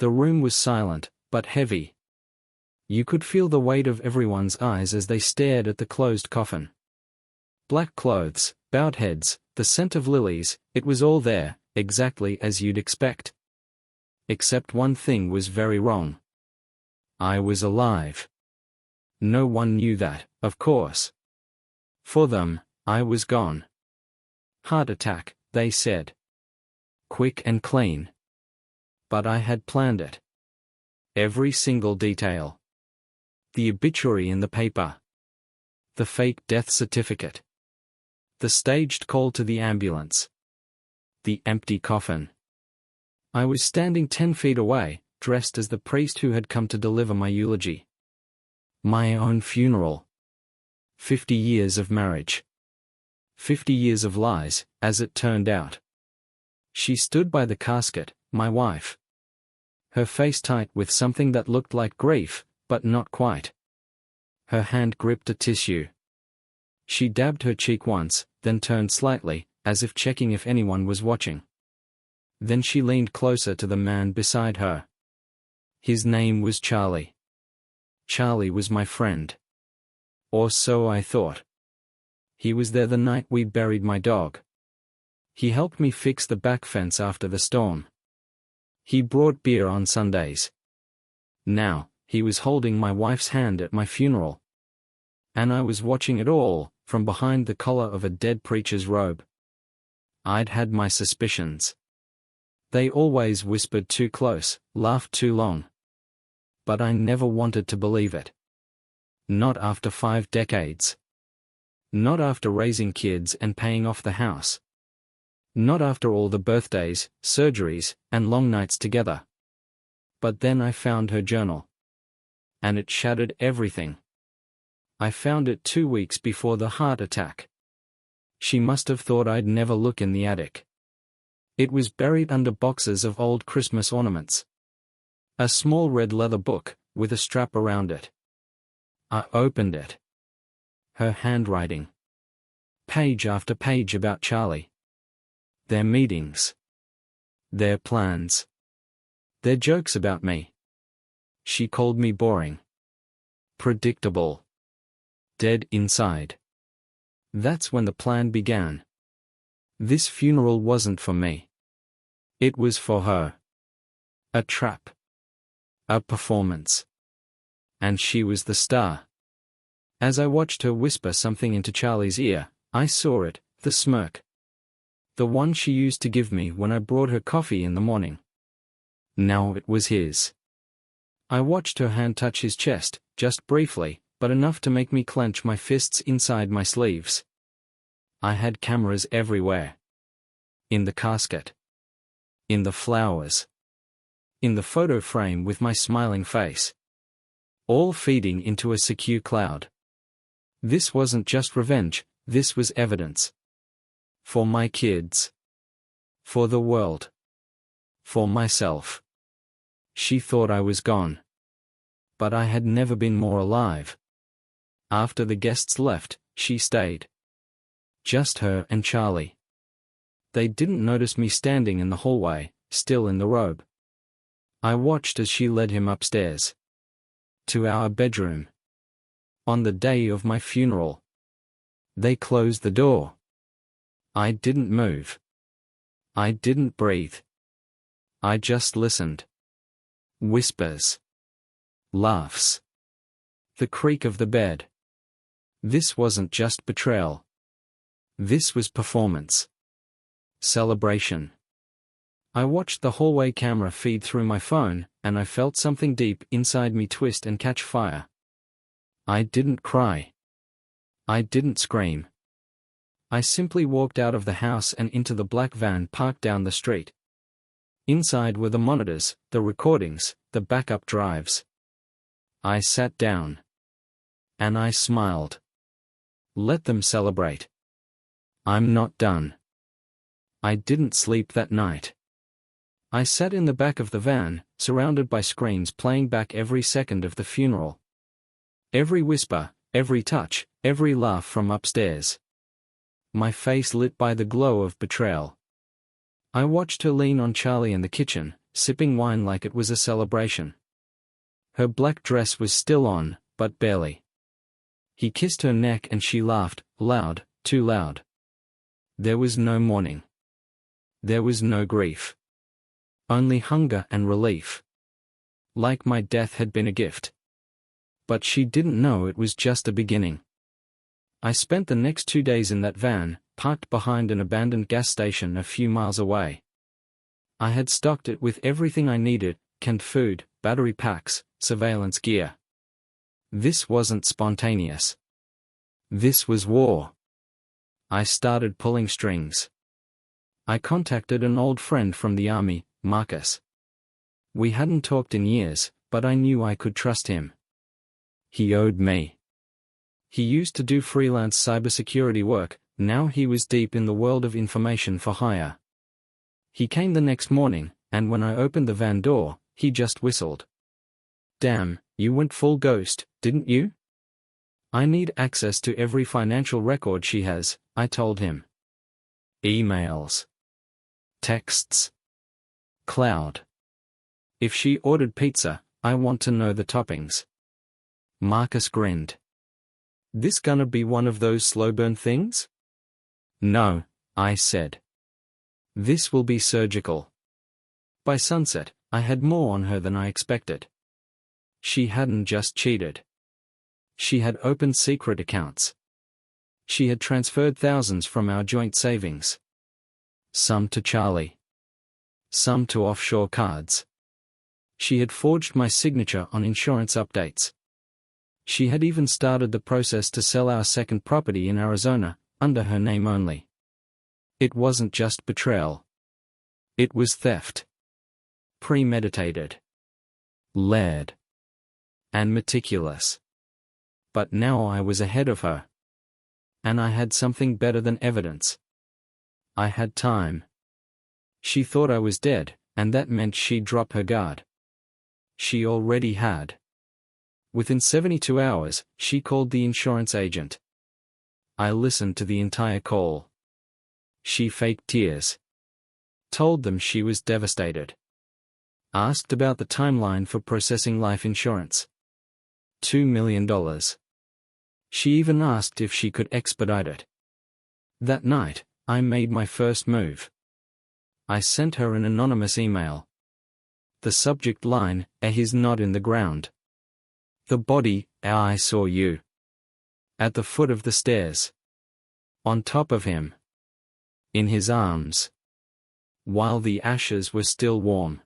The room was silent, but heavy. You could feel the weight of everyone's eyes as they stared at the closed coffin. Black clothes, bowed heads, the scent of lilies, it was all there, exactly as you'd expect. Except one thing was very wrong. I was alive. No one knew that, of course. For them, I was gone. Heart attack, they said. Quick and clean. But I had planned it. Every single detail. The obituary in the paper. The fake death certificate. The staged call to the ambulance. The empty coffin. I was standing 10 feet away, dressed as the priest who had come to deliver my eulogy. My own funeral. 50 years of marriage. 50 years of lies, as it turned out. She stood by the casket, my wife. Her face tight with something that looked like grief, but not quite. Her hand gripped a tissue. She dabbed her cheek once, then turned slightly, as if checking if anyone was watching. Then she leaned closer to the man beside her. His name was Charlie. Charlie was my friend. Or so I thought. He was there the night we buried my dog. He helped me fix the back fence after the storm. He brought beer on Sundays. Now, he was holding my wife's hand at my funeral. And I was watching it all, from behind the collar of a dead preacher's robe. I'd had my suspicions. They always whispered too close, laughed too long. But I never wanted to believe it. Not after 5 decades. Not after raising kids and paying off the house. Not after all the birthdays, surgeries, and long nights together. But then I found her journal. And it shattered everything. I found it 2 weeks before the heart attack. She must have thought I'd never look in the attic. It was buried under boxes of old Christmas ornaments. A small red leather book, with a strap around it. I opened it. Her handwriting. Page after page about Charlie. Their meetings. Their plans. Their jokes about me. She called me boring. Predictable. Dead inside. That's when the plan began. This funeral wasn't for me. It was for her. A trap. A performance. And she was the star. As I watched her whisper something into Charlie's ear, I saw it, the smirk. The one she used to give me when I brought her coffee in the morning. Now it was his. I watched her hand touch his chest, just briefly, but enough to make me clench my fists inside my sleeves. I had cameras everywhere. In the casket. In the flowers. In the photo frame with my smiling face. All feeding into a secure cloud. This wasn't just revenge, this was evidence. For my kids. For the world. For myself. She thought I was gone. But I had never been more alive. After the guests left, she stayed. Just her and Charlie. They didn't notice me standing in the hallway, still in the robe. I watched as she led him upstairs. To our bedroom. On the day of my funeral. They closed the door. I didn't move. I didn't breathe. I just listened. Whispers. Laughs. The creak of the bed. This wasn't just betrayal. This was performance. Celebration. I watched the hallway camera feed through my phone, and I felt something deep inside me twist and catch fire. I didn't cry. I didn't scream. I simply walked out of the house and into the black van parked down the street. Inside were the monitors, the recordings, the backup drives. I sat down. And I smiled. Let them celebrate. I'm not done. I didn't sleep that night. I sat in the back of the van, surrounded by screens playing back every second of the funeral. Every whisper, every touch, every laugh from upstairs. My face lit by the glow of betrayal. I watched her lean on Charlie in the kitchen, sipping wine like it was a celebration. Her black dress was still on, but barely. He kissed her neck and she laughed, loud, too loud. There was no mourning. There was no grief. Only hunger and relief. Like my death had been a gift. But she didn't know it was just a beginning. I spent the next 2 days in that van, parked behind an abandoned gas station a few miles away. I had stocked it with everything I needed: canned food, battery packs, surveillance gear. This wasn't spontaneous. This was war. I started pulling strings. I contacted an old friend from the army, Marcus. We hadn't talked in years, but I knew I could trust him. He owed me. He used to do freelance cybersecurity work, now he was deep in the world of information for hire. He came the next morning, and when I opened the van door, he just whistled. "Damn, you went full ghost, didn't you?" "I need access to every financial record she has," I told him. "Emails. Texts. Cloud. If she ordered pizza, I want to know the toppings." Marcus grinned. "This gonna be one of those slow burn things?" "No," I said. "This will be surgical." By sunset, I had more on her than I expected. She hadn't just cheated. She had opened secret accounts. She had transferred thousands from our joint savings. Some to Charlie. Some to offshore cards. She had forged my signature on insurance updates. She had even started the process to sell our second property in Arizona, under her name only. It wasn't just betrayal. It was theft. Premeditated. Layered. And meticulous. But now I was ahead of her. And I had something better than evidence. I had time. She thought I was dead, and that meant she'd drop her guard. She already had. Within 72 hours, she called the insurance agent. I listened to the entire call. She faked tears. Told them she was devastated. Asked about the timeline for processing life insurance. $2 million. She even asked if she could expedite it. That night, I made my first move. I sent her an anonymous email. The subject line: "He's not in the ground." The body: "I saw you. At the foot of the stairs. On top of him. In his arms. While the ashes were still warm.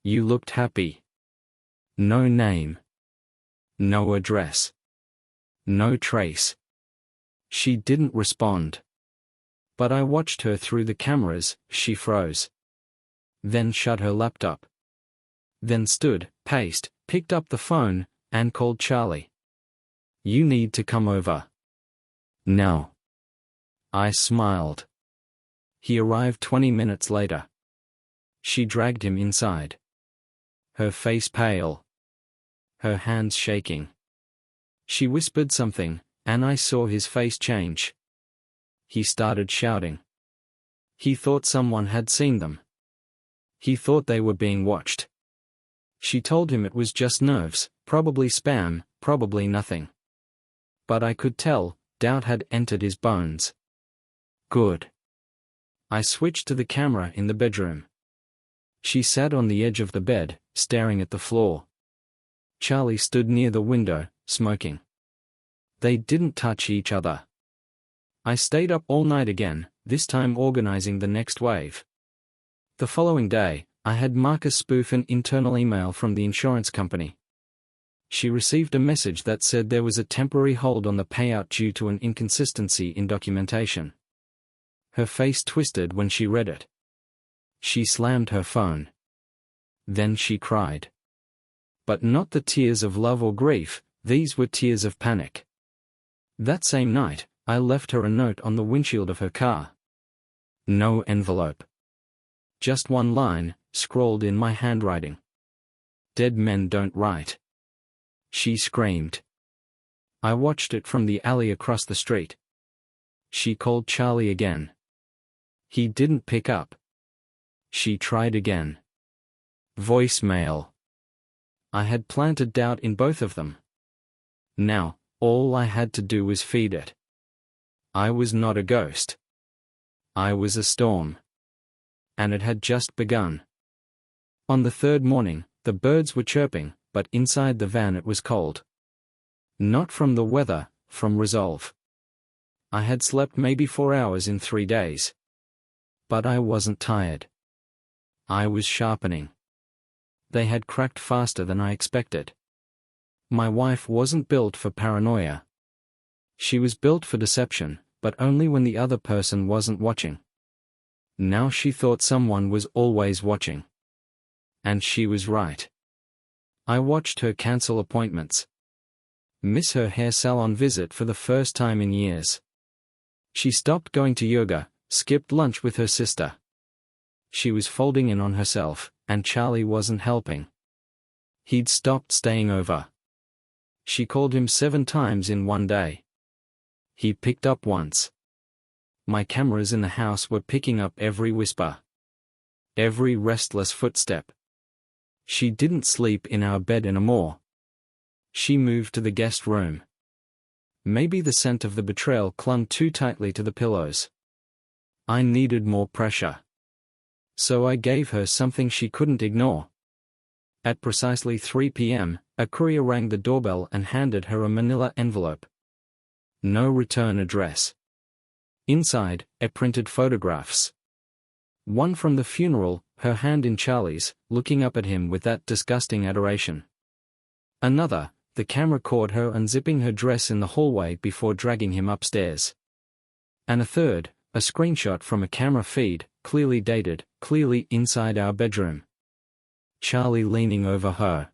You looked happy. No name. No address. No trace." She didn't respond. But I watched her through the cameras. She froze. Then shut her laptop. Then stood, paced, picked up the phone, and called Charlie. "You need to come over. Now." I smiled. He arrived 20 minutes later. She dragged him inside. Her face pale. Her hands shaking. She whispered something, and I saw his face change. He started shouting. He thought someone had seen them. He thought they were being watched. She told him it was just nerves, probably spam, probably nothing. But I could tell, doubt had entered his bones. Good. I switched to the camera in the bedroom. She sat on the edge of the bed, staring at the floor. Charlie stood near the window, smoking. They didn't touch each other. I stayed up all night again, this time organizing the next wave. The following day, I had Marcus spoof an internal email from the insurance company. She received a message that said there was a temporary hold on the payout due to an inconsistency in documentation. Her face twisted when she read it. She slammed her phone. Then she cried. But not the tears of love or grief, these were tears of panic. That same night, I left her a note on the windshield of her car. No envelope. Just one line, scrawled in my handwriting. Dead men don't write. She screamed. I watched it from the alley across the street. She called Charlie again. He didn't pick up. She tried again. Voicemail. I had planted doubt in both of them. Now, all I had to do was feed it. I was not a ghost. I was a storm. And it had just begun. On the third morning, the birds were chirping, but inside the van it was cold. Not from the weather, from resolve. I had slept maybe 4 hours in 3 days. But I wasn't tired. I was sharpening. They had cracked faster than I expected. My wife wasn't built for paranoia. She was built for deception, but only when the other person wasn't watching. Now she thought someone was always watching. And she was right. I watched her cancel appointments. Miss her hair salon visit for the first time in years. She stopped going to yoga, skipped lunch with her sister. She was folding in on herself, and Charlie wasn't helping. He'd stopped staying over. She called him 7 times in one day. He picked up once. My cameras in the house were picking up every whisper. Every restless footstep. She didn't sleep in our bed anymore. She moved to the guest room. Maybe the scent of the betrayal clung too tightly to the pillows. I needed more pressure. So I gave her something she couldn't ignore. At precisely 3 p.m., a courier rang the doorbell and handed her a manila envelope. No return address. Inside, printed photographs. One from the funeral, her hand in Charlie's, looking up at him with that disgusting adoration. Another, the camera caught her unzipping her dress in the hallway before dragging him upstairs. And a third, a screenshot from a camera feed, clearly dated, clearly inside our bedroom. Charlie leaning over her.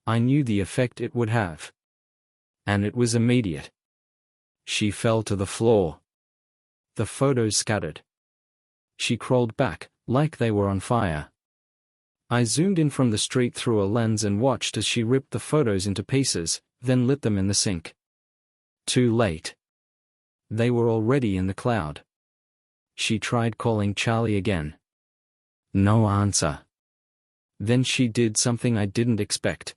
I knew the effect it would have. And it was immediate. She fell to the floor. The photos scattered. She crawled back, like they were on fire. I zoomed in from the street through a lens and watched as she ripped the photos into pieces, then lit them in the sink. Too late. They were already in the cloud. She tried calling Charlie again. No answer. Then she did something I didn't expect.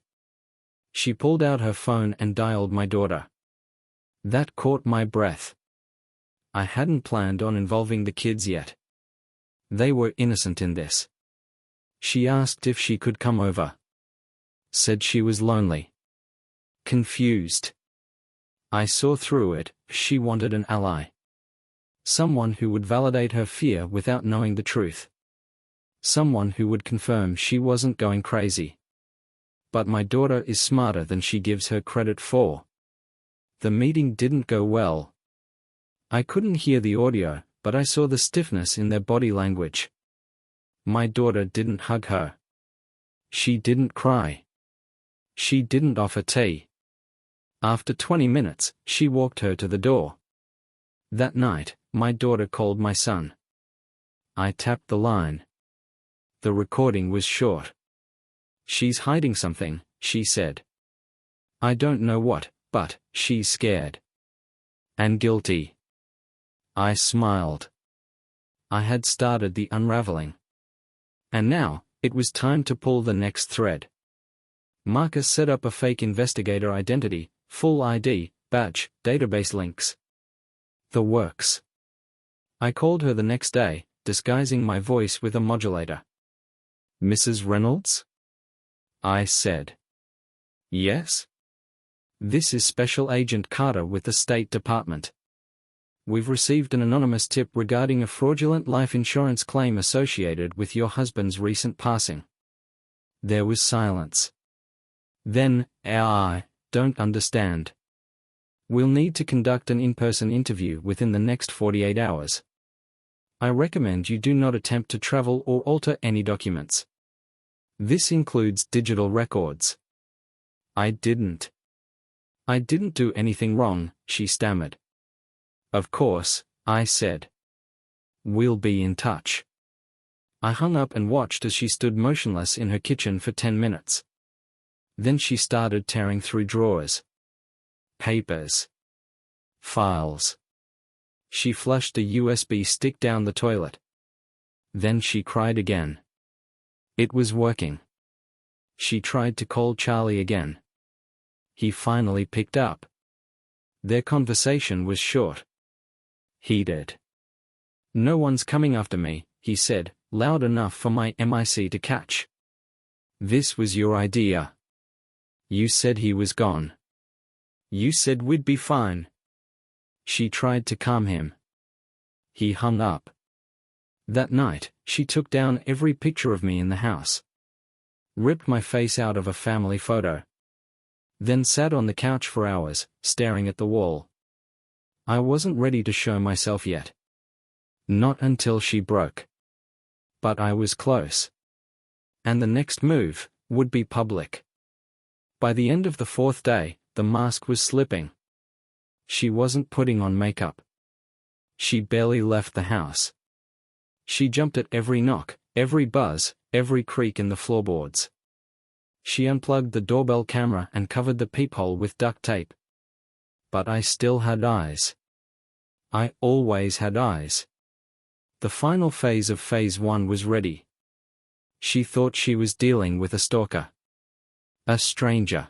She pulled out her phone and dialed my daughter. That caught my breath. I hadn't planned on involving the kids yet. They were innocent in this. She asked if she could come over. Said she was lonely. Confused. I saw through it, she wanted an ally. Someone who would validate her fear without knowing the truth. Someone who would confirm she wasn't going crazy. But my daughter is smarter than she gives her credit for. The meeting didn't go well. I couldn't hear the audio, but I saw the stiffness in their body language. My daughter didn't hug her. She didn't cry. She didn't offer tea. After 20 minutes, she walked her to the door. That night, my daughter called my son. I tapped the line. The recording was short. She's hiding something, she said. I don't know what, but she's scared. And guilty. I smiled. I had started the unraveling. And now, it was time to pull the next thread. Marcus set up a fake investigator identity, full ID, badge, database links. The works. I called her the next day, disguising my voice with a modulator. Mrs. Reynolds? I said. Yes? This is Special Agent Carter with the State Department. We've received an anonymous tip regarding a fraudulent life insurance claim associated with your husband's recent passing. There was silence. Then, I don't understand. We'll need to conduct an in-person interview within the next 48 hours. I recommend you do not attempt to travel or alter any documents. This includes digital records. I didn't do anything wrong, she stammered. Of course, I said. We'll be in touch. I hung up and watched as she stood motionless in her kitchen for 10 minutes. Then she started tearing through drawers. Papers. Files. She flushed a USB stick down the toilet. Then she cried again. It was working. She tried to call Charlie again. He finally picked up. Their conversation was short. Heated. "No one's coming after me," he said, loud enough for my mic to catch. "This was your idea. You said he was gone. You said we'd be fine." She tried to calm him. He hung up. That night, she took down every picture of me in the house. Ripped my face out of a family photo. Then sat on the couch for hours, staring at the wall. I wasn't ready to show myself yet. Not until she broke. But I was close. And the next move would be public. By the end of the fourth day, the mask was slipping. She wasn't putting on makeup. She barely left the house. She jumped at every knock, every buzz, every creak in the floorboards. She unplugged the doorbell camera and covered the peephole with duct tape. But I still had eyes. I always had eyes. The final phase of phase 1 was ready. She thought she was dealing with a stalker. A stranger.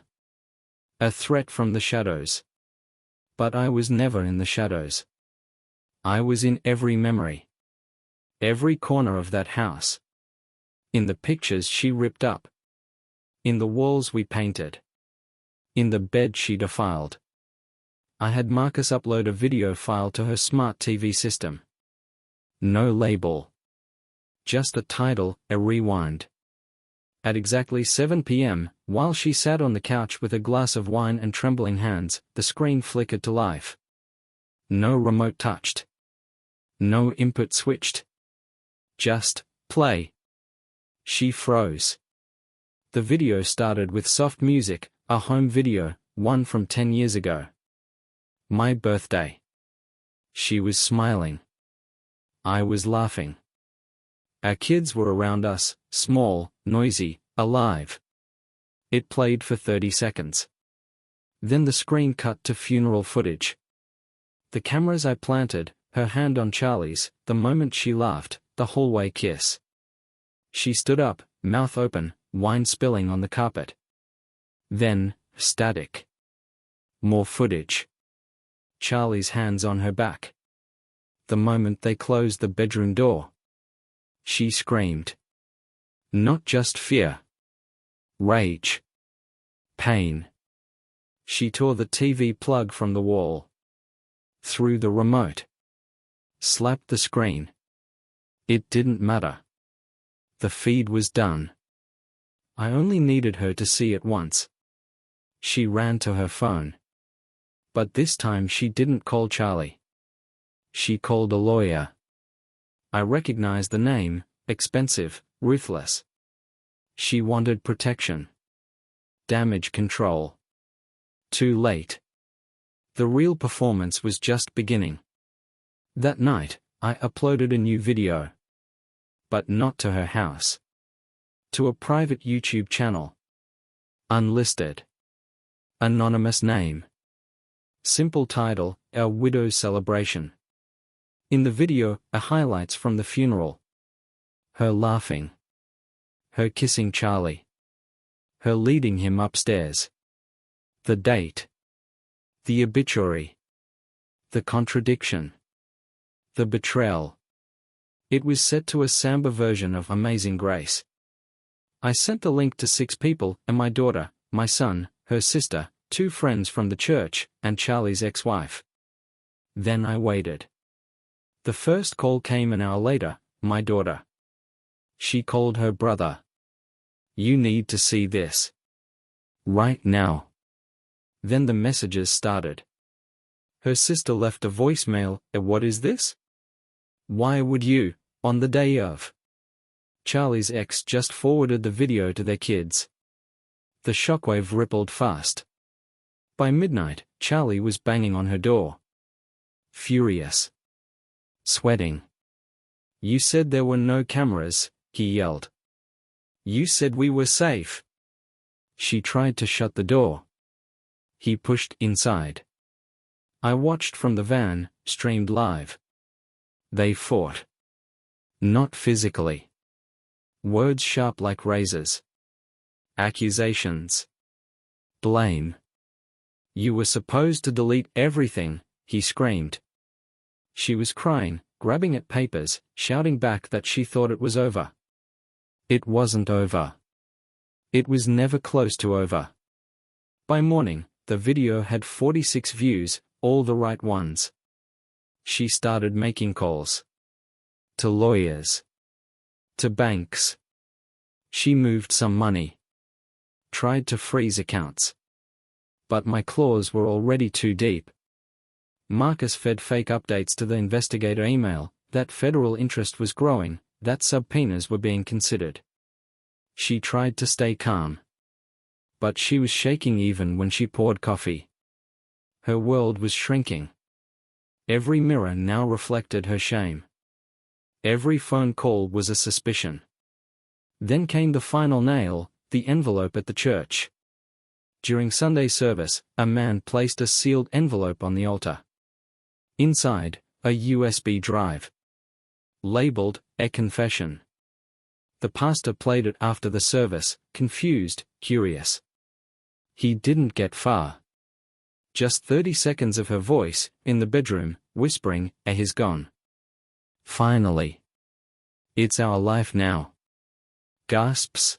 A threat from the shadows. But I was never in the shadows. I was in every memory. Every corner of that house. In the pictures she ripped up. In the walls we painted. In the bed she defiled. I had Marcus upload a video file to her smart TV system. No label. Just the title, a rewind. At exactly 7 p.m., while she sat on the couch with a glass of wine and trembling hands, the screen flickered to life. No remote touched. No input switched. Just, play. She froze. The video started with soft music, a home video, one from 10 years ago. My birthday. She was smiling. I was laughing. Our kids were around us, small, noisy, alive. It played for 30 seconds. Then the screen cut to funeral footage. The cameras I planted, her hand on Charlie's, the moment she laughed, the hallway kiss. She stood up, mouth open, wine spilling on the carpet. Then, static. More footage. Charlie's hands on her back. The moment they closed the bedroom door. She screamed. Not just fear. Rage. Pain. She tore the TV plug from the wall. Threw the remote. Slapped the screen. It didn't matter. The feed was done. I only needed her to see it once. She ran to her phone. But this time she didn't call Charlie. She called a lawyer. I recognized the name, expensive, ruthless. She wanted protection. Damage control. Too late. The real performance was just beginning. That night, I uploaded a new video. But not to her house. To a private YouTube channel. Unlisted. Anonymous name. Simple title, Our Widow's Celebration. In the video, are highlights from the funeral. Her laughing. Her kissing Charlie. Her leading him upstairs. The date. The obituary. The contradiction. The betrayal. It was set to a samba version of Amazing Grace. I sent the link to 6 people, and my daughter, my son, her sister, 2 friends from the church, and Charlie's ex-wife. Then I waited. The first call came an hour later, my daughter. She called her brother. You need to see this. Right now. Then the messages started. Her sister left a voicemail, what is this? Why would you, on the day of? Charlie's ex just forwarded the video to their kids. The shockwave rippled fast. By midnight, Charlie was banging on her door. Furious. Sweating. You said there were no cameras, he yelled. You said we were safe. She tried to shut the door. He pushed inside. I watched from the van, streamed live. They fought. Not physically. Words sharp like razors. Accusations. Blame. You were supposed to delete everything, he screamed. She was crying, grabbing at papers, shouting back that she thought it was over. It wasn't over. It was never close to over. By morning, the video had 46 views, all the right ones. She started making calls. To lawyers. To banks. She moved some money. Tried to freeze accounts. But my claws were already too deep. Marcus fed fake updates to the investigator email, that federal interest was growing, that subpoenas were being considered. She tried to stay calm. But she was shaking even when she poured coffee. Her world was shrinking. Every mirror now reflected her shame. Every phone call was a suspicion. Then came the final nail, the envelope at the church. During Sunday service, a man placed a sealed envelope on the altar. Inside, a USB drive. Labeled, "A Confession." The pastor played it after the service, confused, curious. He didn't get far. Just 30 seconds of her voice, in the bedroom, whispering, "He's gone. Finally. It's our life now." Gasps.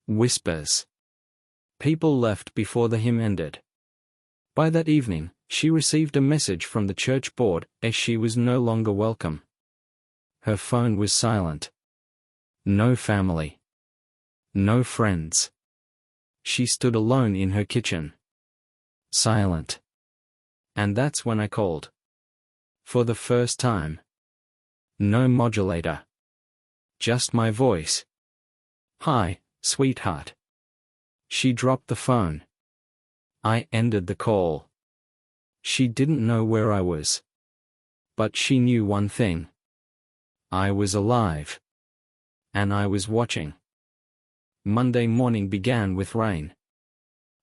Whispers. People left before the hymn ended. By that evening, she received a message from the church board, as she was no longer welcome. Her phone was silent. No family. No friends. She stood alone in her kitchen. Silent. And that's when I called. For the first time. No modulator. Just my voice. "Hi, sweetheart." She dropped the phone. I ended the call. She didn't know where I was. But she knew one thing. I was alive. And I was watching. Monday morning began with rain.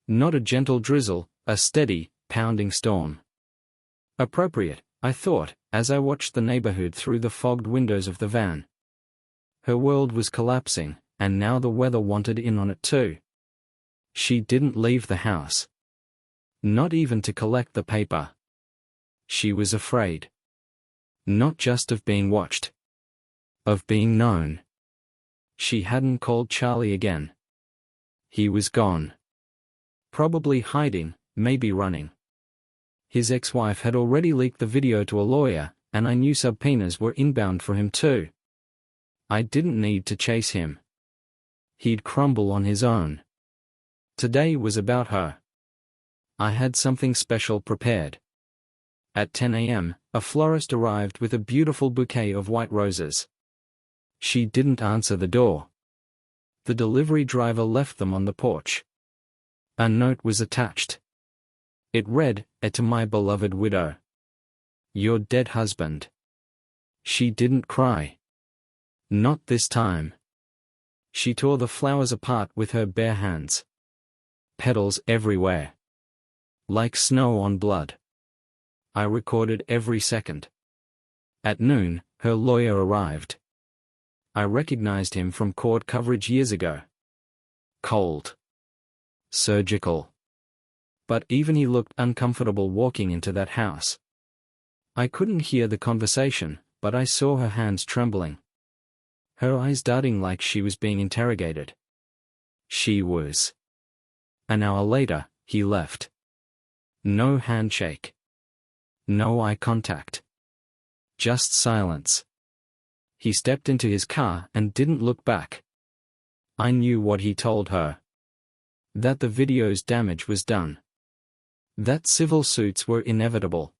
Not a gentle drizzle, a steady, pounding storm. Appropriate, I thought, as I watched the neighborhood through the fogged windows of the van. Her world was collapsing, and now the weather wanted in on it too. She didn't leave the house. Not even to collect the paper. She was afraid. Not just of being watched. Of being known. She hadn't called Charlie again. He was gone. Probably hiding, maybe running. His ex-wife had already leaked the video to a lawyer, and I knew subpoenas were inbound for him too. I didn't need to chase him. He'd crumble on his own. Today was about her. I had something special prepared. At 10 a.m., a florist arrived with a beautiful bouquet of white roses. She didn't answer the door. The delivery driver left them on the porch. A note was attached. It read, "To my beloved widow. Your dead husband." She didn't cry. Not this time. She tore the flowers apart with her bare hands. Petals everywhere. Like snow on blood. I recorded every second. At noon, her lawyer arrived. I recognized him from court coverage years ago. Cold. Surgical. But even he looked uncomfortable walking into that house. I couldn't hear the conversation, but I saw her hands trembling. Her eyes darting like she was being interrogated. She was. An hour later, he left. No handshake. No eye contact. Just silence. He stepped into his car and didn't look back. I knew what he told her. That the video's damage was done. That civil suits were inevitable.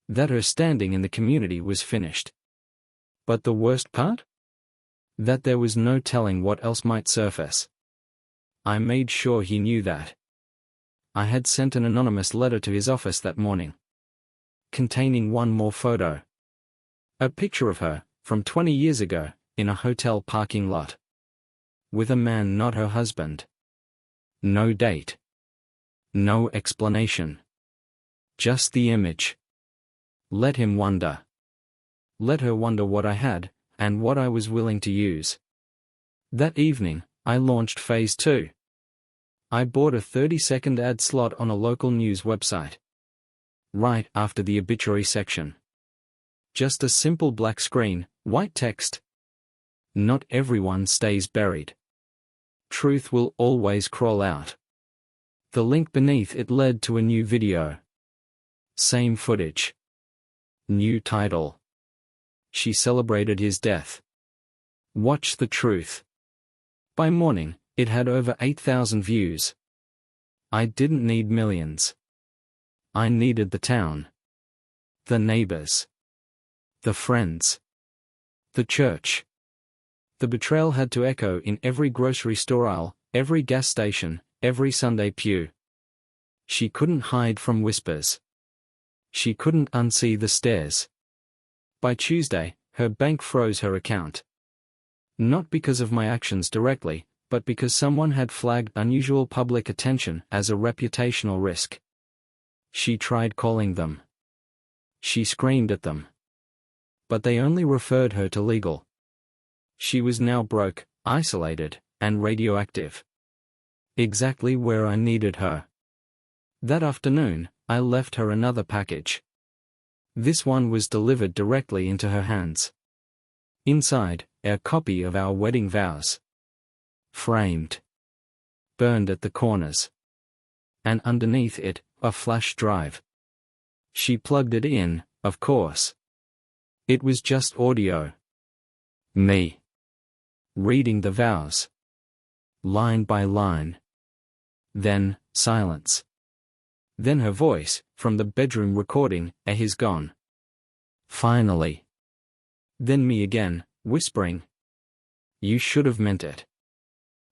That her standing in the community was finished. But the worst part? That there was no telling what else might surface. I made sure he knew that. I had sent an anonymous letter to his office that morning. Containing one more photo. A picture of her, from 20 years ago, in a hotel parking lot. With a man not her husband. No date. No explanation. Just the image. Let him wonder. Let her wonder what I had, and what I was willing to use. That evening, I launched Phase 2. I bought a 30-second ad slot on a local news website. Right after the obituary section. Just a simple black screen, white text. Not everyone stays buried. Truth will always crawl out. The link beneath it led to a new video. Same footage. New title. She celebrated his death. Watch the truth. By morning, it had over 8,000 views. I didn't need millions. I needed the town. The neighbors. The friends. The church. The betrayal had to echo in every grocery store aisle, every gas station, every Sunday pew. She couldn't hide from whispers. She couldn't unsee the stares. By Tuesday, her bank froze her account. Not because of my actions directly, but because someone had flagged unusual public attention as a reputational risk. She tried calling them. She screamed at them. But they only referred her to legal. She was now broke, isolated, and radioactive. Exactly where I needed her. That afternoon, I left her another package. This one was delivered directly into her hands. Inside, a copy of our wedding vows. Framed. Burned at the corners. And underneath it, a flash drive. She plugged it in, of course. It was just audio. Me. Reading the vows. Line by line. Then, silence. Then her voice, from the bedroom recording, he's gone. Finally. Then me again, whispering. You should have meant it.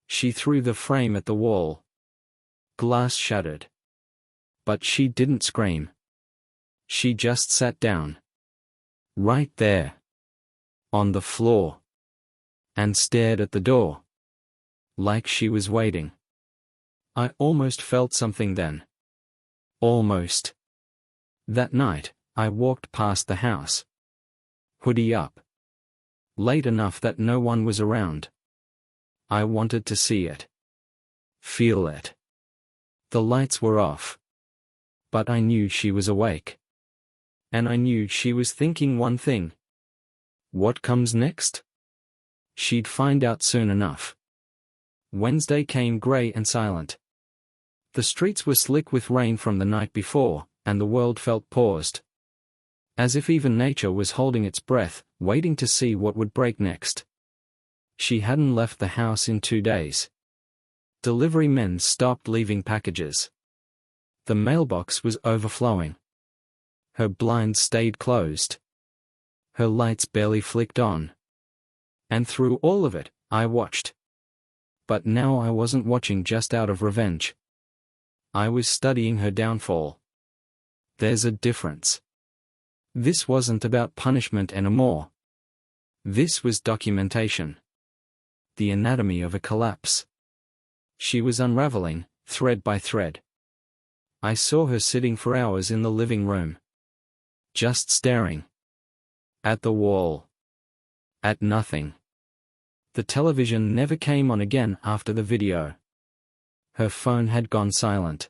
She threw the frame at the wall. Glass shattered. But she didn't scream. She just sat down. Right there. On the floor. And stared at the door. Like she was waiting. I almost felt something then. Almost. That night, I walked past the house. Hoodie up. Late enough that no one was around. I wanted to see it. Feel it. The lights were off. But I knew she was awake. And I knew she was thinking one thing. What comes next? She'd find out soon enough. Wednesday came grey and silent. The streets were slick with rain from the night before, and the world felt paused. As if even nature was holding its breath, waiting to see what would break next. She hadn't left the house in 2 days. Delivery men stopped leaving packages. The mailbox was overflowing. Her blinds stayed closed. Her lights barely flicked on. And through all of it, I watched. But now I wasn't watching just out of revenge. I was studying her downfall. There's a difference. This wasn't about punishment anymore. This was documentation. The anatomy of a collapse. She was unraveling, thread by thread. I saw her sitting for hours in the living room. Just staring. At the wall. At nothing. The television never came on again after the video. Her phone had gone silent.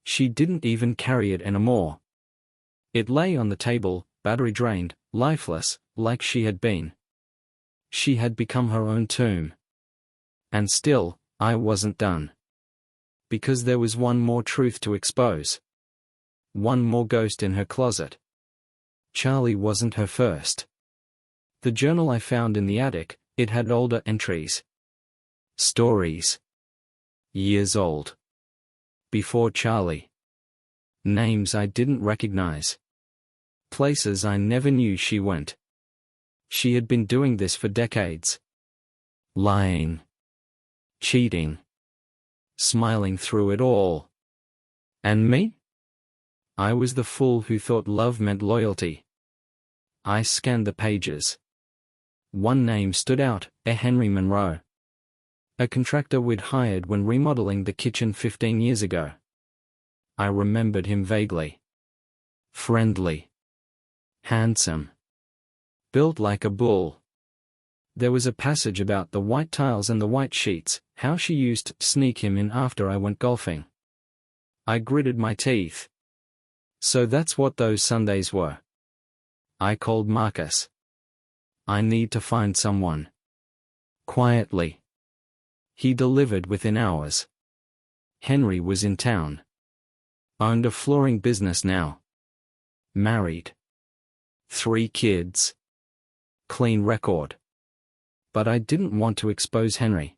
She didn't even carry it anymore. It lay on the table, battery drained, lifeless, like she had been. She had become her own tomb. And still, I wasn't done. Because there was one more truth to expose. One more ghost in her closet. Charlie wasn't her first. The journal I found in the attic, it had older entries. Stories. Years old. Before Charlie. Names I didn't recognize. Places I never knew she went. She had been doing this for decades. Lying. Cheating. Smiling through it all. And me? I was the fool who thought love meant loyalty. I scanned the pages. One name stood out, Henry Monroe. A contractor we'd hired when remodeling the kitchen 15 years ago. I remembered him vaguely. Friendly. Handsome. Built like a bull. There was a passage about the white tiles and the white sheets, how she used to sneak him in after I went golfing. I gritted my teeth. So that's what those Sundays were. I called Marcus. I need to find someone. Quietly. He delivered within hours. Henry was in town. Owned a flooring business now. Married. 3 kids. Clean record. But I didn't want to expose Henry.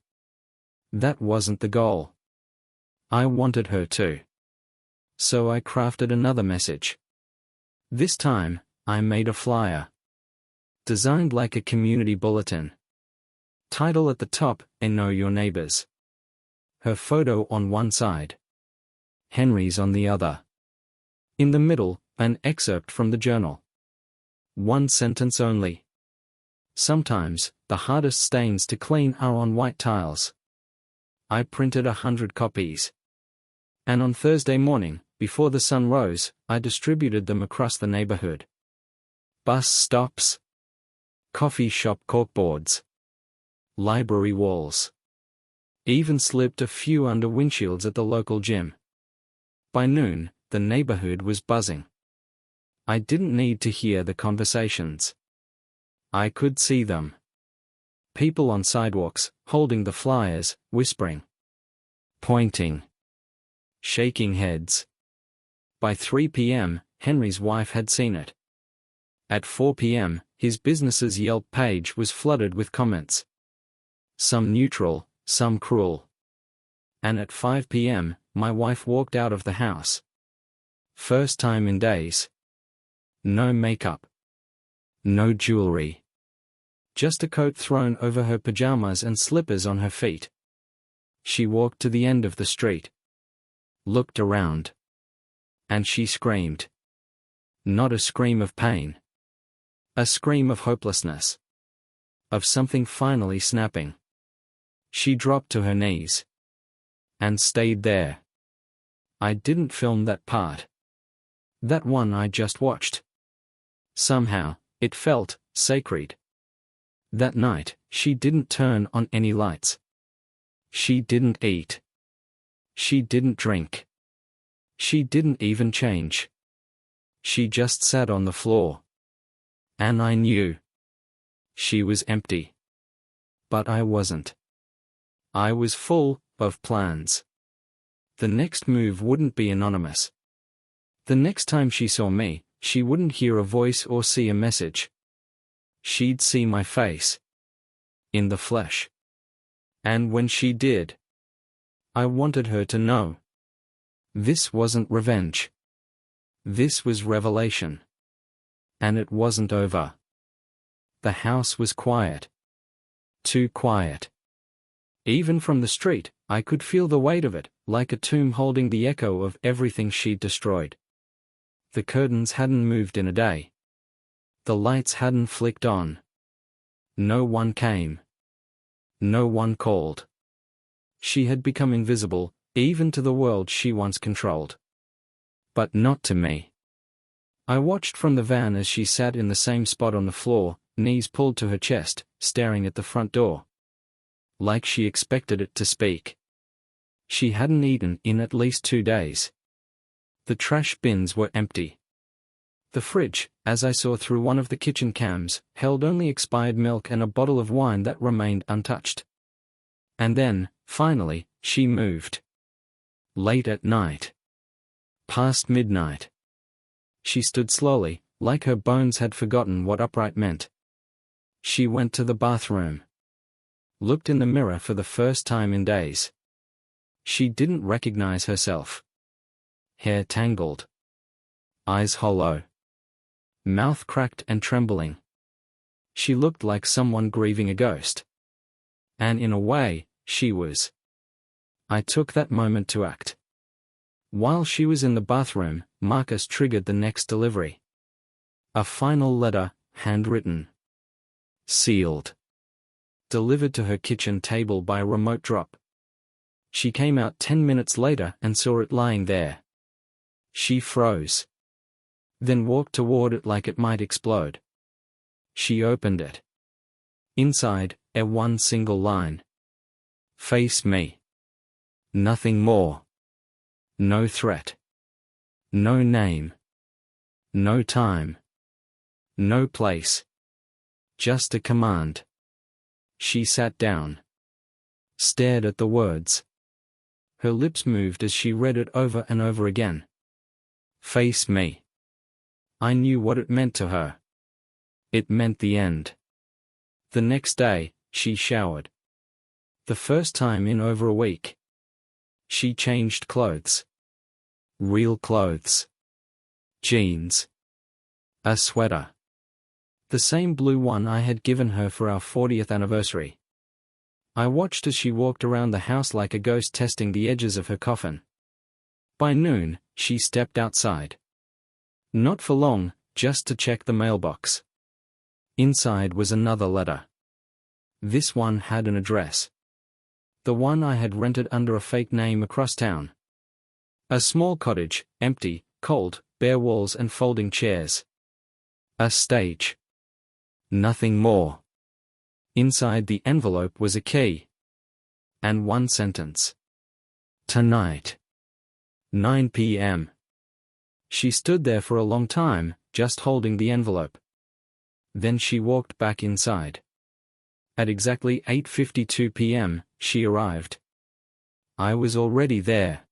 That wasn't the goal. I wanted her to. So I crafted another message. This time, I made a flyer. Designed like a community bulletin. Title at the top, and Know Your Neighbors. Her photo on one side. Henry's on the other. In the middle, an excerpt from the journal. 1 sentence only. Sometimes, the hardest stains to clean are on white tiles. I printed 100 copies. And on Thursday morning, before the sun rose, I distributed them across the neighborhood. Bus stops. Coffee shop corkboards. Library walls. Even slipped a few under windshields at the local gym. By noon, the neighborhood was buzzing. I didn't need to hear the conversations. I could see them. People on sidewalks, holding the flyers, whispering. Pointing. Shaking heads. By 3 p.m., Henry's wife had seen it. At 4 p.m., his business's Yelp page was flooded with comments. Some neutral, some cruel. And at 5 p.m., my wife walked out of the house. First time in days. No makeup. No jewelry. Just a coat thrown over her pajamas and slippers on her feet. She walked to the end of the street. Looked around. And she screamed. Not a scream of pain. A scream of hopelessness. Of something finally snapping. She dropped to her knees. And stayed there. I didn't film that part. That one I just watched. Somehow, it felt sacred. That night, she didn't turn on any lights. She didn't eat. She didn't drink. She didn't even change. She just sat on the floor. And I knew. She was empty. But I wasn't. I was full of plans. The next move wouldn't be anonymous. The next time she saw me, she wouldn't hear a voice or see a message. She'd see my face. In the flesh. And when she did, I wanted her to know. This wasn't revenge. This was revelation. And it wasn't over. The house was quiet. Too quiet. Even from the street, I could feel the weight of it, like a tomb holding the echo of everything she'd destroyed. The curtains hadn't moved in a day. The lights hadn't flicked on. No one came. No one called. She had become invisible, even to the world she once controlled. But not to me. I watched from the van as she sat in the same spot on the floor, knees pulled to her chest, staring at the front door. Like she expected it to speak. She hadn't eaten in at least 2 days. The trash bins were empty. The fridge, as I saw through one of the kitchen cams, held only expired milk and a bottle of wine that remained untouched. And then, finally, she moved. Late at night. Past midnight. She stood slowly, like her bones had forgotten what upright meant. She went to the bathroom. Looked in the mirror for the first time in days. She didn't recognize herself. Hair tangled. Eyes hollow. Mouth cracked and trembling. She looked like someone grieving a ghost. And in a way, she was. I took that moment to act. While she was in the bathroom, Marcus triggered the next delivery. A final letter, handwritten. Sealed. Delivered to her kitchen table by remote drop. She came out 10 minutes later and saw it lying there. She froze. Then walked toward it like it might explode. She opened it. Inside, one single line. Face me. Nothing more. No threat. No name. No time. No place. Just a command. She sat down. Stared at the words. Her lips moved as she read it over and over again. Face me. I knew what it meant to her. It meant the end. The next day, she showered. The first time in over a week. She changed clothes. Real clothes. Jeans. A sweater. The same blue one I had given her for our 40th anniversary. I watched as she walked around the house like a ghost, testing the edges of her coffin. By noon, she stepped outside. Not for long, just to check the mailbox. Inside was another letter. This one had an address. The one I had rented under a fake name across town. A small cottage, empty, cold, bare walls and folding chairs. A stage. Nothing more. Inside the envelope was a key. And one sentence. Tonight. 9 p.m. She stood there for a long time, just holding the envelope. Then she walked back inside. At exactly 8:52 p.m., she arrived. I was already there.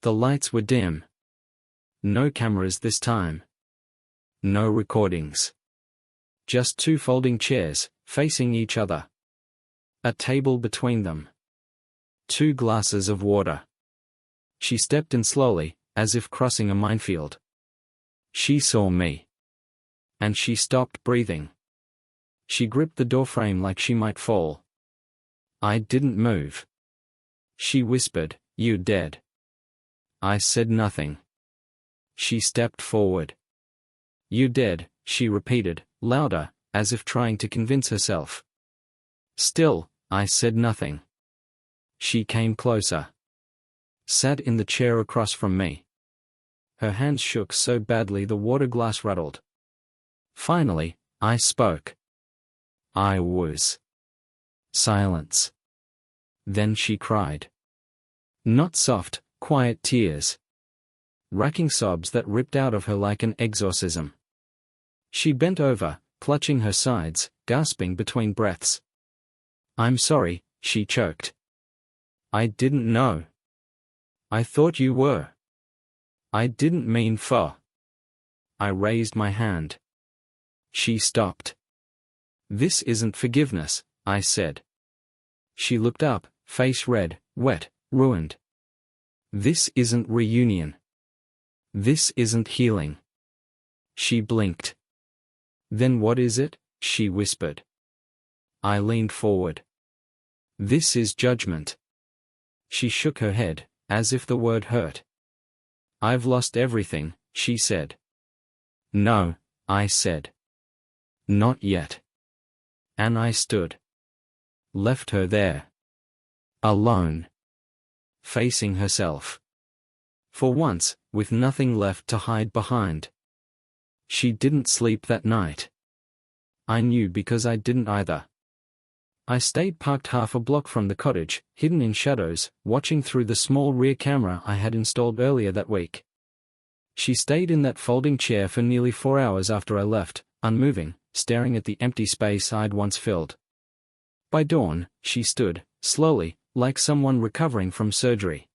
The lights were dim. No cameras this time. No recordings. Just two folding chairs, facing each other. A table between them. 2 glasses of water. She stepped in slowly, as if crossing a minefield. She saw me. And she stopped breathing. She gripped the doorframe like she might fall. I didn't move. She whispered, "You dead." I said nothing. She stepped forward. "You dead," she repeated, louder, as if trying to convince herself. Still, I said nothing. She came closer. Sat in the chair across from me. Her hands shook so badly the water glass rattled. Finally, I spoke. I was. Silence. Then she cried. Not soft, quiet tears. Racking sobs that ripped out of her like an exorcism. She bent over, clutching her sides, gasping between breaths. "I'm sorry," she choked. "I didn't know. I thought you were. I didn't mean for." I raised my hand. She stopped. "This isn't forgiveness," I said. She looked up, face red, wet, ruined. "This isn't reunion. This isn't healing." She blinked. "Then what is it?" she whispered. I leaned forward. "This is judgment." She shook her head, as if the word hurt. "I've lost everything," she said. "No," I said. "Not yet." And I stood. Left her there. Alone. Facing herself. For once, with nothing left to hide behind. She didn't sleep that night. I knew because I didn't either. I stayed parked half a block from the cottage, hidden in shadows, watching through the small rear camera I had installed earlier that week. She stayed in that folding chair for nearly 4 hours after I left, unmoving, staring at the empty space I'd once filled. By dawn, she stood, slowly, like someone recovering from surgery.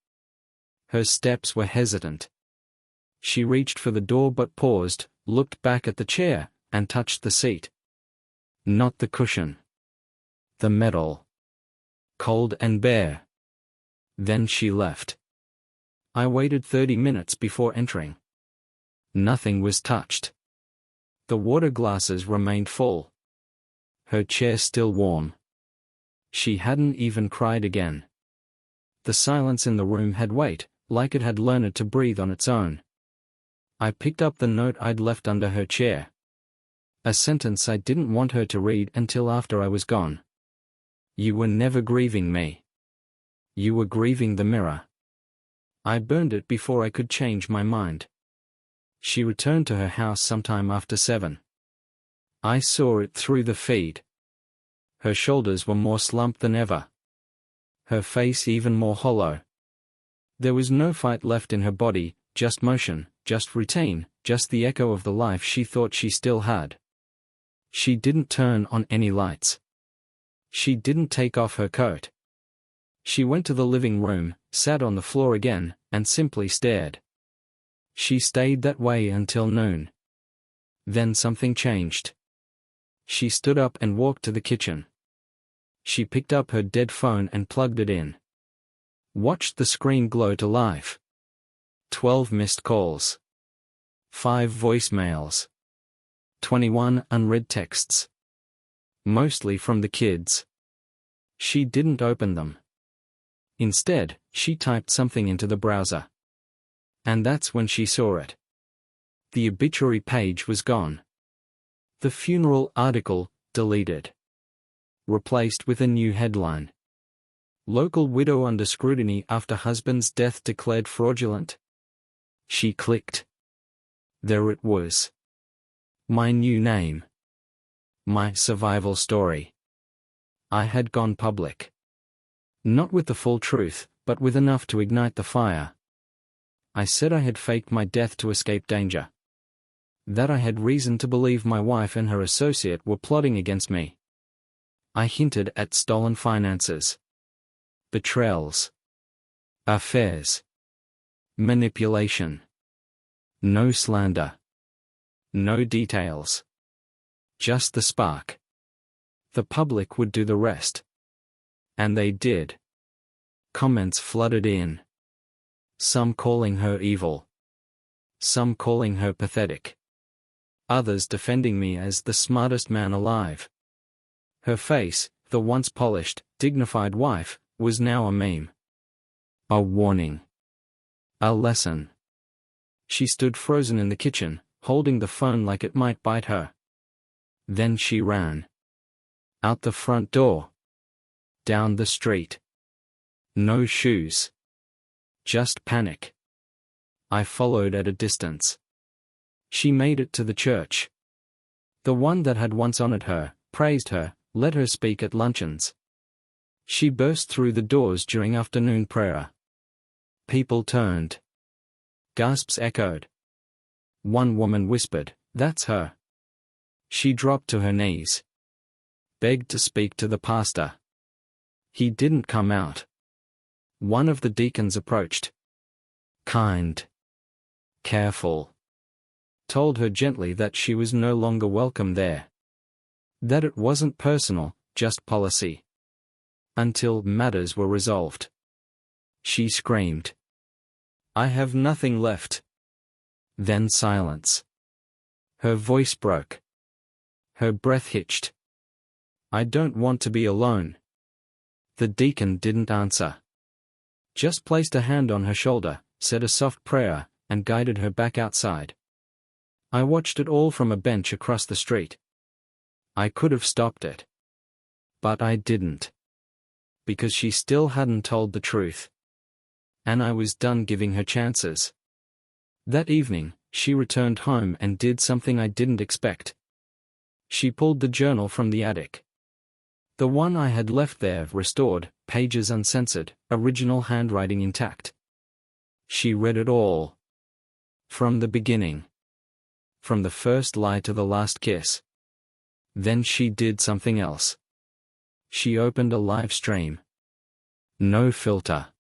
Her steps were hesitant. She reached for the door but paused, looked back at the chair, and touched the seat. Not the cushion. The metal. Cold and bare. Then she left. I waited 30 minutes before entering. Nothing was touched. The water glasses remained full. Her chair still warm. She hadn't even cried again. The silence in the room had weight, like it had learned to breathe on its own. I picked up the note I'd left under her chair. A sentence I didn't want her to read until after I was gone. "You were never grieving me. You were grieving the mirror." I burned it before I could change my mind. She returned to her house sometime after 7. I saw it through the feed. Her shoulders were more slumped than ever. Her face even more hollow. There was no fight left in her body, just motion, just routine, just the echo of the life she thought she still had. She didn't turn on any lights. She didn't take off her coat. She went to the living room, sat on the floor again, and simply stared. She stayed that way until noon. Then something changed. She stood up and walked to the kitchen. She picked up her dead phone and plugged it in. Watched the screen glow to life. 12 missed calls. 5 voicemails. 21 unread texts. Mostly from the kids. She didn't open them. Instead, she typed something into the browser. And that's when she saw it. The obituary page was gone. The funeral article, deleted. Replaced with a new headline. Local widow under scrutiny after husband's death declared fraudulent. She clicked. There it was. My new name. My survival story. I had gone public. Not with the full truth, but with enough to ignite the fire. I said I had faked my death to escape danger. That I had reason to believe my wife and her associate were plotting against me. I hinted at stolen finances. Betrayals. Affairs. Manipulation. No slander. No details. Just the spark. The public would do the rest. And they did. Comments flooded in. Some calling her evil. Some calling her pathetic. Others defending me as the smartest man alive. Her face, the once polished, dignified wife, was now a meme. A warning. A lesson. She stood frozen in the kitchen, holding the phone like it might bite her. Then she ran. Out the front door. Down the street. No shoes. Just panic. I followed at a distance. She made it to the church. The one that had once honored her, praised her, let her speak at luncheons. She burst through the doors during afternoon prayer. People turned. Gasps echoed. One woman whispered, "That's her." She dropped to her knees. Begged to speak to the pastor. He didn't come out. One of the deacons approached. Kind. Careful. Told her gently that she was no longer welcome there. That it wasn't personal, just policy. Until matters were resolved. She screamed. I have nothing left. Then silence. Her voice broke. Her breath hitched. I don't want to be alone. The deacon didn't answer. Just placed a hand on her shoulder, said a soft prayer, and guided her back outside. I watched it all from a bench across the street. I could have stopped it. But I didn't. Because she still hadn't told the truth. And I was done giving her chances. That evening, she returned home and did something I didn't expect. She pulled the journal from the attic. The one I had left there, restored, pages uncensored, original handwriting intact. She read it all. From the beginning. From the first lie to the last kiss. Then she did something else. She opened a live stream. No filter.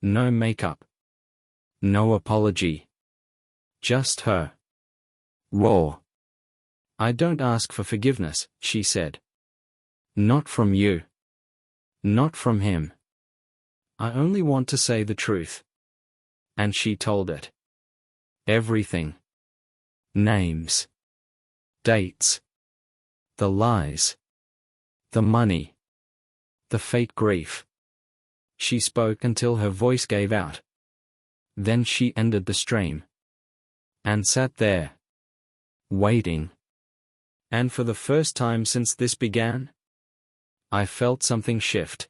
No makeup. No apology. Just her. Raw. I don't ask for forgiveness, she said. Not from you. Not from him. I only want to say the truth. And she told it. Everything. Names. Dates. The lies. The money. The fake grief. She spoke until her voice gave out. Then she ended the stream. And sat there. Waiting. And for the first time since this began, I felt something shift.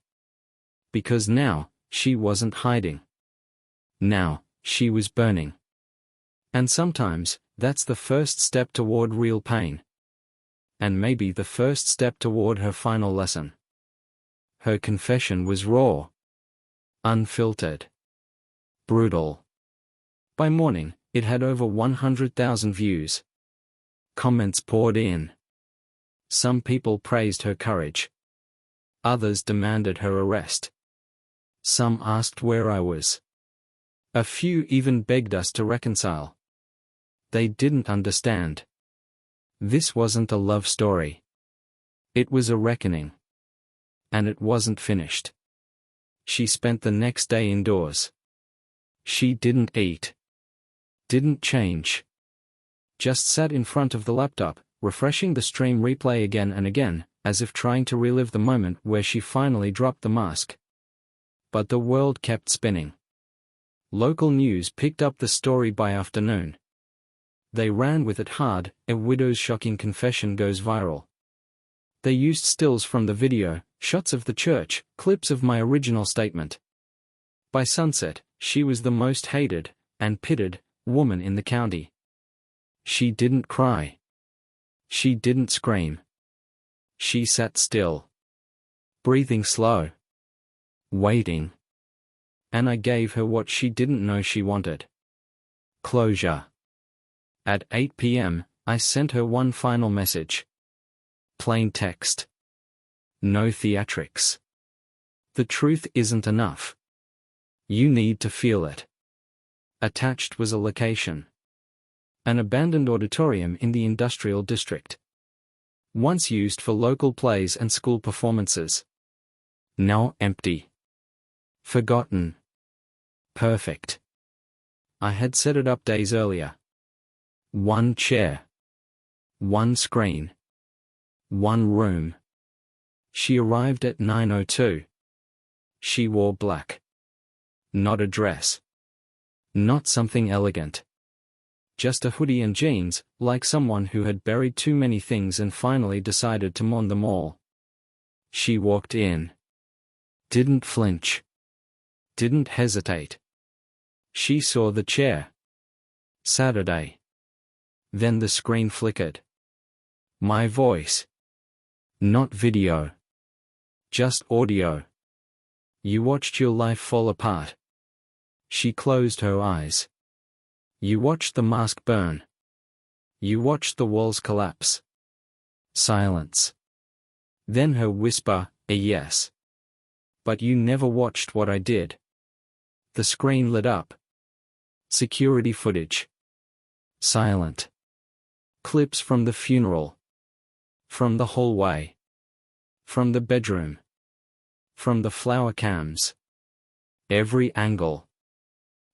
Because now, she wasn't hiding. Now, she was burning. And sometimes, that's the first step toward real pain. and maybe the first step toward her final lesson. Her confession was raw, unfiltered, brutal. By morning, it had over 100,000 views. Comments poured in. Some people praised her courage. Others demanded her arrest. Some asked where I was. A few even begged us to reconcile. They didn't understand. This wasn't a love story. It was a reckoning. And it wasn't finished. She spent the next day indoors. She didn't eat. Didn't change. Just sat in front of the laptop, refreshing the stream replay again and again, as if trying to relive the moment where she finally dropped the mask. But the world kept spinning. Local news picked up the story by afternoon. They ran with it hard. A widow's shocking confession goes viral. They used stills from the video, shots of the church, clips of my original statement. By sunset, she was the most hated and pitied woman in the county. She didn't cry. She didn't scream. She sat still, breathing slow, waiting. And I gave her what she didn't know she wanted. Closure. At 8 p.m., I sent her one final message. Plain text. No theatrics. The truth isn't enough. You need to feel it. Attached was a location. An abandoned auditorium in the industrial district. Once used for local plays and school performances. Now empty. Forgotten. Perfect. I had set it up days earlier. One chair. One screen. One room. She arrived at 9:02. She wore black. Not a dress. Not something elegant. Just a hoodie and jeans, like someone who had buried too many things and finally decided to mourn them all. She walked in. Didn't flinch. Didn't hesitate. She saw the chair. Saturday. Then the screen flickered. My voice. Not video. Just audio. You watched your life fall apart. She closed her eyes. You watched the mask burn. You watched the walls collapse. Silence. Then her whisper, a yes. But you never watched what I did. The screen lit up. Security footage. Silent. Clips from the funeral. From the hallway. From the bedroom. From the flower cams. Every angle.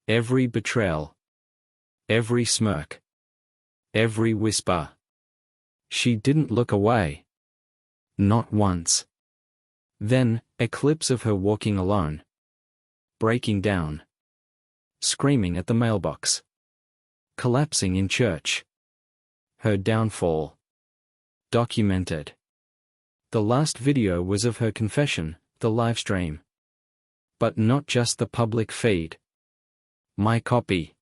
Every betrayal. Every smirk. Every whisper. She didn't look away. Not once. Then, a clips of her walking alone. Breaking down. Screaming at the mailbox. Collapsing in church. Her downfall. Documented. The last video was of her confession, the livestream. But not just the public feed. My copy.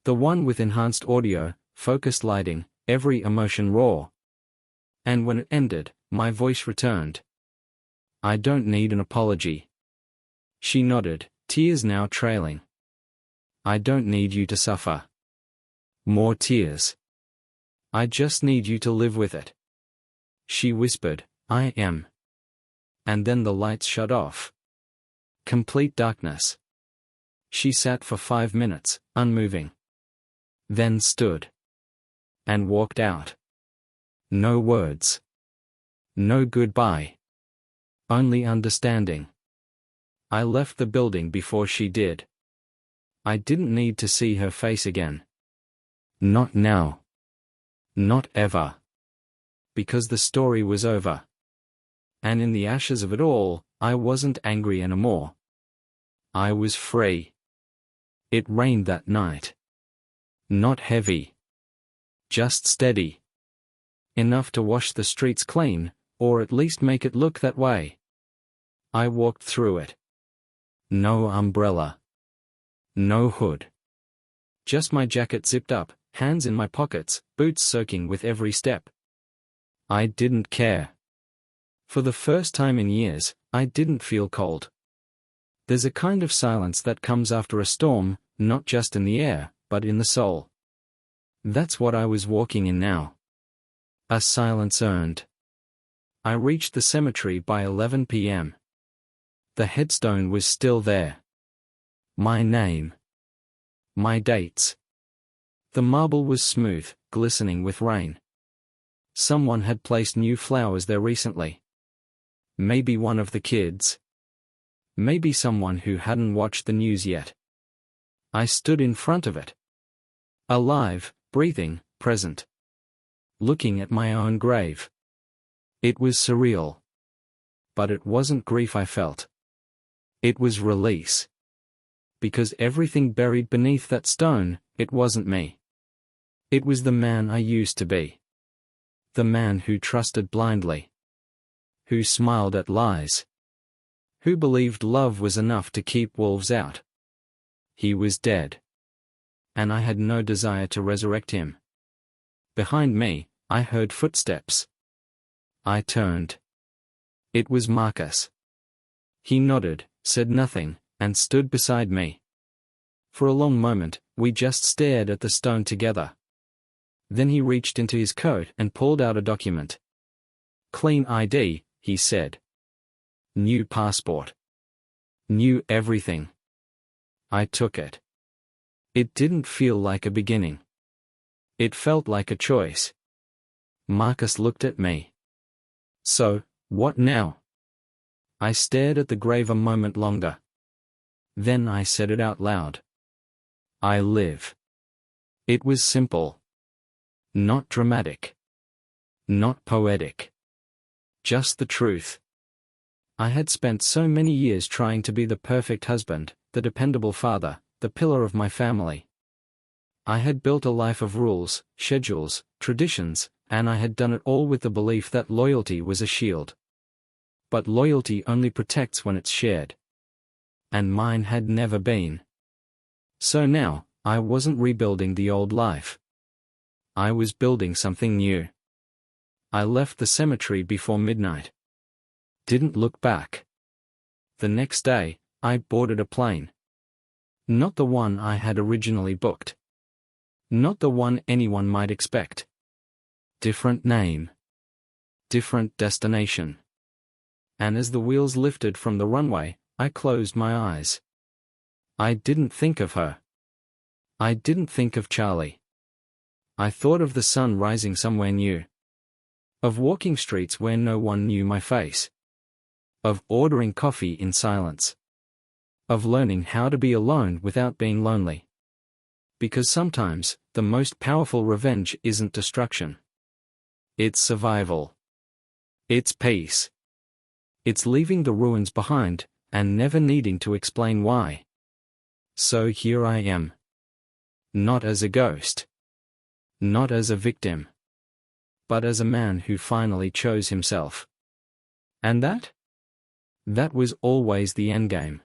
The one with enhanced audio, focused lighting, every emotion raw. And when it ended, my voice returned. I don't need an apology. She nodded, tears now trailing. I don't need you to suffer. More tears. I just need you to live with it. She whispered, I am. And then the lights shut off. Complete darkness. She sat for 5 minutes, unmoving. Then stood. And walked out. No words. No goodbye. Only understanding. I left the building before she did. I didn't need to see her face again. Not now. Not ever. Because the story was over. And in the ashes of it all, I wasn't angry anymore. I was free. It rained that night. Not heavy. Just steady. Enough to wash the streets clean, or at least make it look that way. I walked through it. No umbrella. No hood. Just my jacket zipped up, hands in my pockets, boots soaking with every step. I didn't care. For the first time in years, I didn't feel cold. There's a kind of silence that comes after a storm, not just in the air, but in the soul. That's what I was walking in now. A silence earned. I reached the cemetery by 11 p.m. The headstone was still there. My name. My dates. The marble was smooth, glistening with rain. Someone had placed new flowers there recently. Maybe one of the kids. Maybe someone who hadn't watched the news yet. I stood in front of it. Alive, breathing, present. Looking at my own grave. It was surreal. But it wasn't grief I felt. It was release. Because everything buried beneath that stone, it wasn't me. It was the man I used to be. The man who trusted blindly. Who smiled at lies. Who believed love was enough to keep wolves out. He was dead. And I had no desire to resurrect him. Behind me, I heard footsteps. I turned. It was Marcus. He nodded, said nothing, and stood beside me. For a long moment, we just stared at the stone together. Then he reached into his coat and pulled out a document. Clean ID, he said. New passport. New everything. I took it. It didn't feel like a beginning. It felt like a choice. Marcus looked at me. So, what now? I stared at the grave a moment longer. Then I said it out loud. I live. It was simple. Not dramatic. Not poetic. Just the truth. I had spent so many years trying to be the perfect husband, the dependable father, the pillar of my family. I had built a life of rules, schedules, traditions, and I had done it all with the belief that loyalty was a shield. But loyalty only protects when it's shared. And mine had never been. So now, I wasn't rebuilding the old life. I was building something new. I left the cemetery before midnight. Didn't look back. The next day, I boarded a plane. Not the one I had originally booked. Not the one anyone might expect. Different name. Different destination. And as the wheels lifted from the runway, I closed my eyes. I didn't think of her. I didn't think of Charlie. I thought of the sun rising somewhere new. Of walking streets where no one knew my face. Of ordering coffee in silence. Of learning how to be alone without being lonely. Because sometimes, the most powerful revenge isn't destruction. It's survival. It's peace. It's leaving the ruins behind, and never needing to explain why. So here I am. Not as a ghost. Not as a victim. But as a man who finally chose himself. And that? That was always the endgame.